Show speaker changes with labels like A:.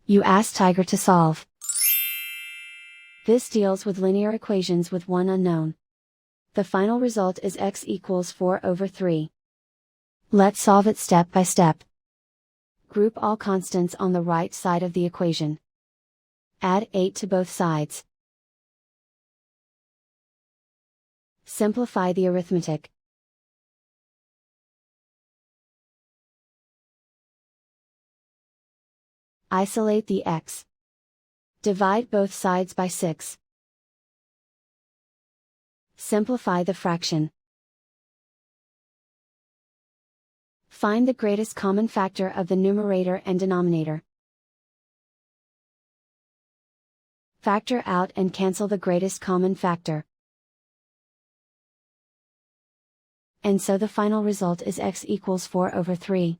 A: You ask Tiger to solve. This deals with linear equations with one unknown. The final result is x equals 4/3. Let's solve it step by step. Group all constants on the right side of the equation. Add 8 to both sides. Simplify the arithmetic. Isolate the x. Divide both sides by 6. Simplify the fraction. Find the greatest common factor of the numerator and denominator. Factor out and cancel the greatest common factor. And so the final result is x equals 4/3.